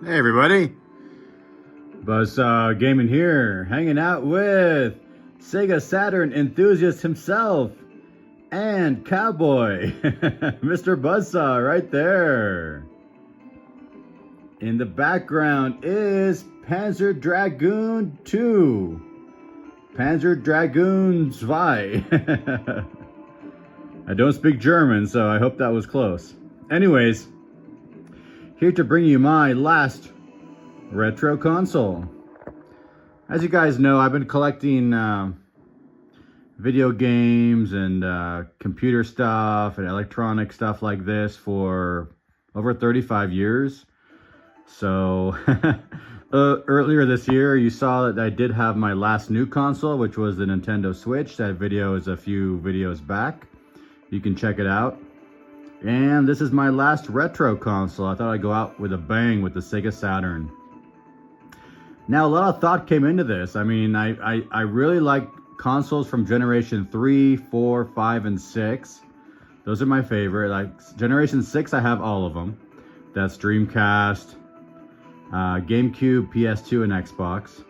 Hey everybody, Buzzsaw Gaming here, hanging out with Sega Saturn enthusiast himself and cowboy, Mr. Buzzsaw right there. In the background is Panzer Dragoon 2, Panzer Dragoon 2. I don't speak German, so I hope that was close. Anyways, here to bring you my last retro console. As you guys know, I've been collecting video games and computer stuff and electronic stuff like this for over 35 years. So earlier this year, you saw that I did have my last new console, which was the Nintendo Switch. That video is a few videos back. You can check it out. And this is my last retro console. I thought I'd go out with a bang with the Sega Saturn. Now, a lot of thought came into this. I mean, I really like consoles from Generation 3, 4, 5, and 6. Those are my favorite. Like Generation 6, I have all of them. That's Dreamcast, GameCube, PS2, and Xbox.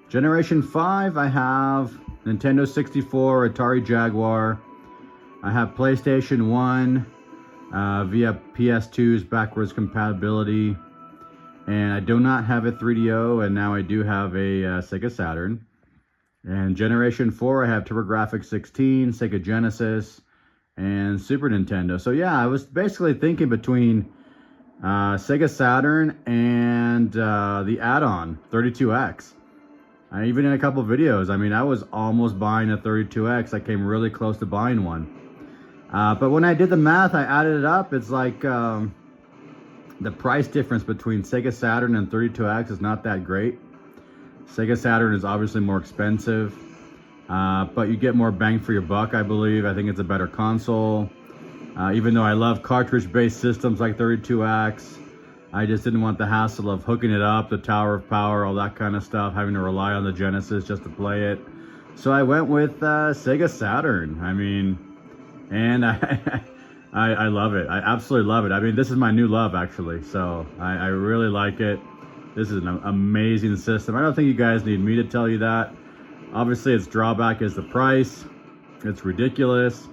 Generation 5, I have Nintendo 64, Atari Jaguar. I have PlayStation 1 via PS2's backwards compatibility. And I do not have a 3DO, and now I do have a Sega Saturn. And Generation 4, I have TurboGrafx-16, Sega Genesis, and Super Nintendo. So yeah, I was basically thinking between Sega Saturn and the add-on, 32X. Even in a couple videos, I mean, I was almost buying a 32X. I came really close to buying one. But when I did the math, I added it up. It's like the price difference between Sega Saturn and 32X is not that great. Sega Saturn is obviously more expensive, but you get more bang for your buck, I believe. I think it's a better console. Even though I love cartridge-based systems like 32X, I just didn't want the hassle of hooking it up, the Tower of Power, all that kind of stuff, having to rely on the Genesis just to play it. So I went with Sega Saturn. I mean, and I love it. I absolutely love it. I mean, this is my new love, actually. So I really like it. This is an amazing system. I don't think you guys need me to tell you that. Obviously, its drawback is the price. It's ridiculous.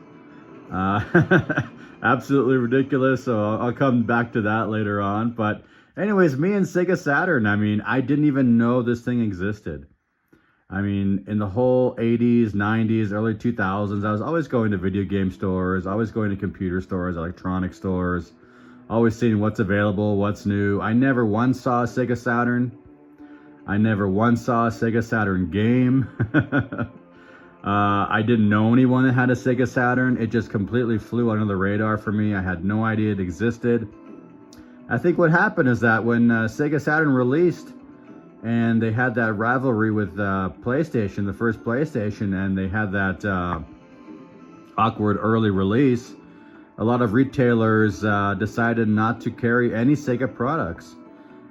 Absolutely ridiculous. So I'll come back to that later on. But anyways, me and Sega Saturn, I mean, I didn't even know this thing existed. I mean, in the whole 80s, 90s, early 2000s, I was always going to video game stores, always going to computer stores, electronic stores, always seeing what's available, what's new. I never once saw a Sega Saturn. I never once saw a Sega Saturn game. I didn't know anyone that had a Sega Saturn. It just completely flew under the radar for me. I had no idea it existed. I think what happened is that when Sega Saturn released, and they had that rivalry with PlayStation, the first PlayStation, and they had that awkward early release, a lot of retailers decided not to carry any Sega products.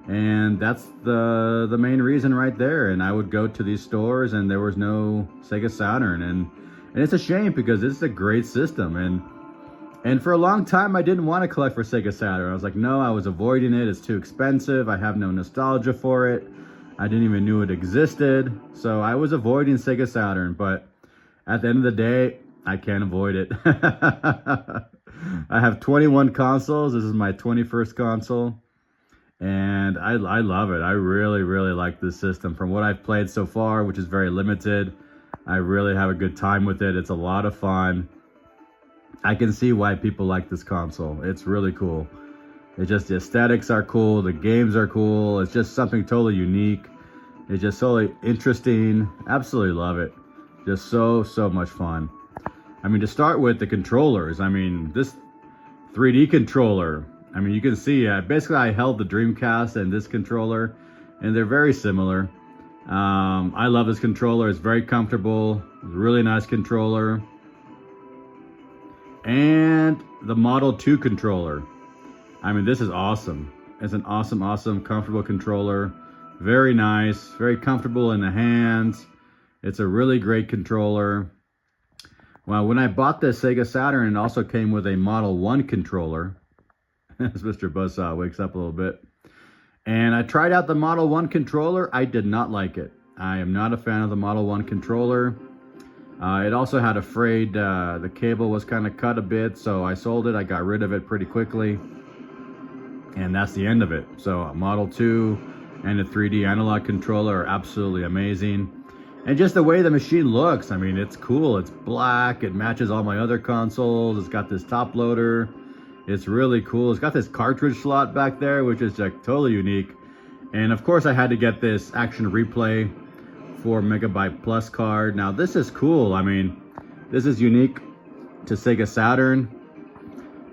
And that's the main reason right there. And I would go to these stores and there was no Sega Saturn. And it's a shame because it's a great system. And for a long time, I didn't want to collect for Sega Saturn. I was like, no, I was avoiding it. It's too expensive. I have no nostalgia for it. I didn't even know it existed. So I was avoiding Sega Saturn. But at the end of the day, I can't avoid it. I have 21 consoles. This is my 21st console. And I love it. I really, really like this system. From what I've played so far, which is very limited, I really have a good time with it. It's a lot of fun. I can see why people like this console. It's really cool. It's just the aesthetics are cool. The games are cool. It's just something totally unique. It's just totally interesting. Absolutely love it. Just so much fun. I mean, to start with, the controllers. I mean, this 3D controller. I mean, you can see, basically I held the Dreamcast and this controller, and they're very similar. I love this controller. It's very comfortable. It's a really nice controller. And the Model 2 controller. I mean, this is awesome. It's an awesome, comfortable controller. Very nice, very comfortable in the hands. It's a really great controller. Well, when I bought the Sega Saturn, it also came with a Model 1 controller. As Mr. Buzzsaw wakes up a little bit. And I tried out the Model 1 controller. I did not like it. I am not a fan of the Model 1 controller. It also had a frayed, the cable was kind of cut a bit, so I sold it. I got rid of it pretty quickly. And that's the end of it. So Model 2 and the 3D analog controller are absolutely amazing. And just the way the machine looks, I mean, it's cool. It's black. It matches all my other consoles. It's got this top loader. It's really cool. It's got this cartridge slot back there, which is like totally unique. And of course, I had to get this Action Replay 4 megabyte plus card. Now, this is cool. I mean, this is unique to Sega Saturn.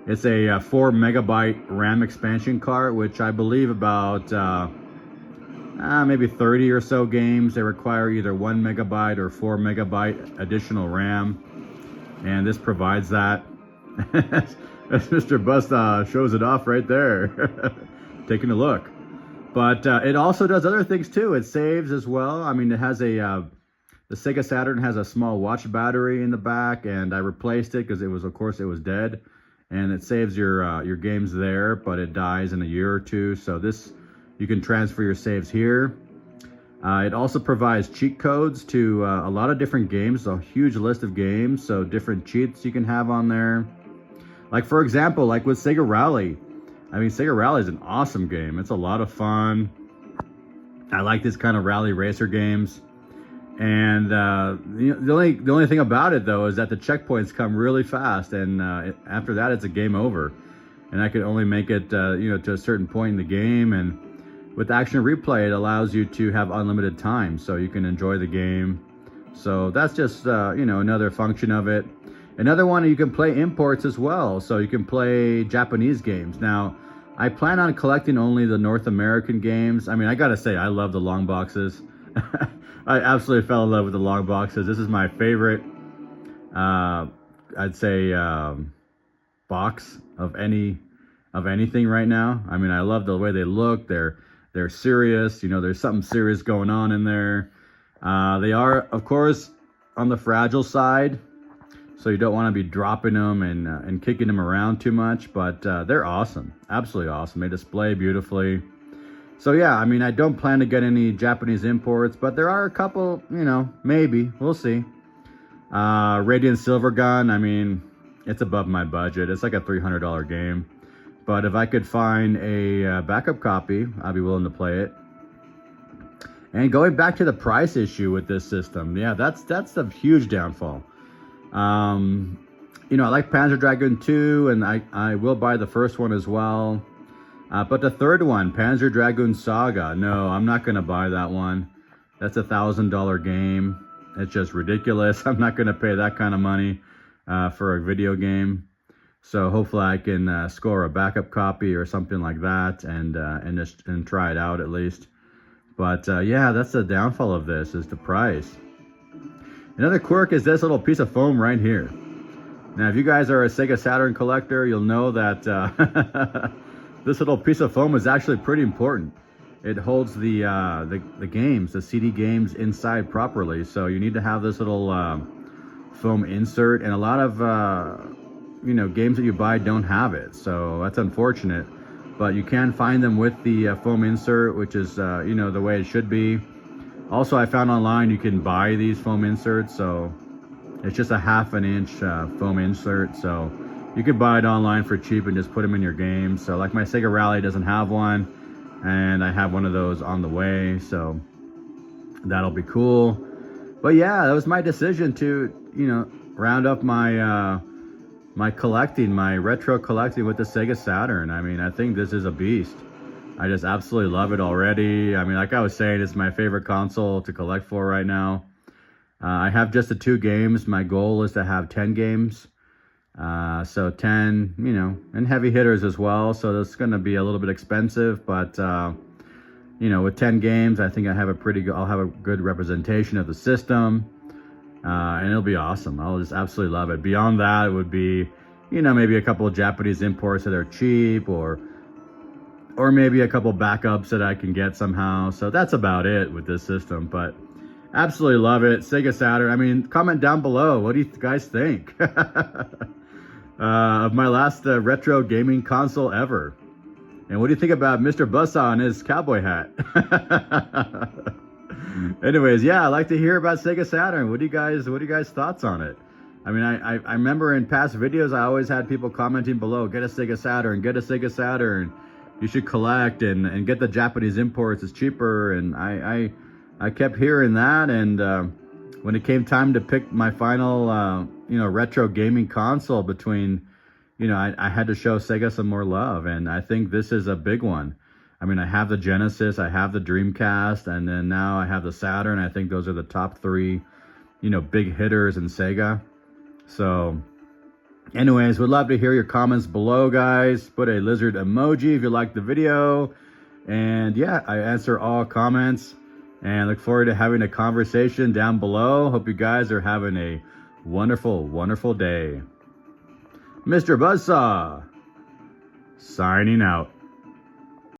It's a 4 megabyte RAM expansion card, which I believe about maybe 30 or so games, they require either 1 megabyte or 4 megabyte additional RAM. And this provides that. As Mr. Buzzsaw shows it off right there. Taking a look. But it also does other things too. It saves as well. I mean, it has a, the Sega Saturn has a small watch battery in the back, and I replaced it because it was, of course, it was dead. And it saves your games there, but it dies in a year or two. So this, you can transfer your saves here. It also provides cheat codes to a lot of different games, a huge list of games. So different cheats you can have on there. Like, for example, like with Sega Rally. I mean, Sega Rally is an awesome game. It's a lot of fun. I like this kind of rally racer games. And the only thing about it, though, is that the checkpoints come really fast. And after that, it's a game over. And I could only make it, to a certain point in the game. And with Action Replay, it allows you to have unlimited time. So you can enjoy the game. So that's just, another function of it. Another one, you can play imports as well. So you can play Japanese games. Now, I plan on collecting only the North American games. I mean, I gotta say, I love the long boxes. I absolutely fell in love with the long boxes. This is my favorite, I'd say, box of anything right now. I mean, I love the way they look. They're serious. There's something serious going on in there. They are, of course, on the fragile side. So you don't want to be dropping them and kicking them around too much, but they're awesome, absolutely awesome. They display beautifully. So yeah, I mean, I don't plan to get any Japanese imports, but there are a couple, maybe, we'll see. Radiant Silvergun, I mean, it's above my budget. It's like a $300 game. But if I could find a backup copy, I'd be willing to play it. And going back to the price issue with this system, yeah, that's a huge downfall. I like Panzer Dragoon 2, and I will buy the first one as well. But the third one, Panzer Dragoon Saga, no, I'm not going to buy that one. That's a $1,000 game. It's just ridiculous. I'm not going to pay that kind of money for a video game. So hopefully I can score a backup copy or something like that and try it out at least. But yeah, that's the downfall of this, is the price. Another quirk is this little piece of foam right here. Now, if you guys are a Sega Saturn collector, you'll know that this little piece of foam is actually pretty important. It holds the games, the CD games inside properly. So you need to have this little foam insert, and a lot of games that you buy don't have it. So that's unfortunate. But you can find them with the foam insert, which is the way it should be. Also, I found online you can buy these foam inserts, so it's just a 1/2 inch foam insert. So you can buy it online for cheap and just put them in your game. So like my Sega Rally doesn't have one, and I have one of those on the way, so that'll be cool. But yeah, that was my decision to round up my my collecting, my retro collecting with the Sega Saturn. I mean, I think this is a beast. I just absolutely love it already. I mean, like I was saying, it's my favorite console to collect for right now. I have just the 2 games. My goal is to have 10 games. So 10, and heavy hitters as well. So that's going to be a little bit expensive, but with 10 games, I think I'll have a good representation of the system. And it'll be awesome. I'll just absolutely love it. Beyond that, it would be, maybe a couple of Japanese imports that are cheap, or maybe a couple backups that I can get somehow. So that's about it with this system, but absolutely love it. Sega Saturn. I mean, comment down below. What do you guys think of my last retro gaming console ever? And what do you think about Mr. Buzzsaw and his cowboy hat? Anyways, yeah, I'd like to hear about Sega Saturn. What are you guys thoughts on it? I mean, I remember in past videos, I always had people commenting below, get a Sega Saturn, get a Sega Saturn. You should collect and get the Japanese imports, it's cheaper. And I kept hearing that. And when it came time to pick my final, retro gaming console between, I had to show Sega some more love. And I think this is a big one. I mean, I have the Genesis, I have the Dreamcast, and then now I have the Saturn. I think those are the top three, big hitters in Sega. So, anyways, would love to hear your comments below, guys. Put a lizard emoji if you liked the video. And yeah, I answer all comments and look forward to having a conversation down below. Hope you guys are having a wonderful, wonderful day. Mr. Buzzsaw, signing out.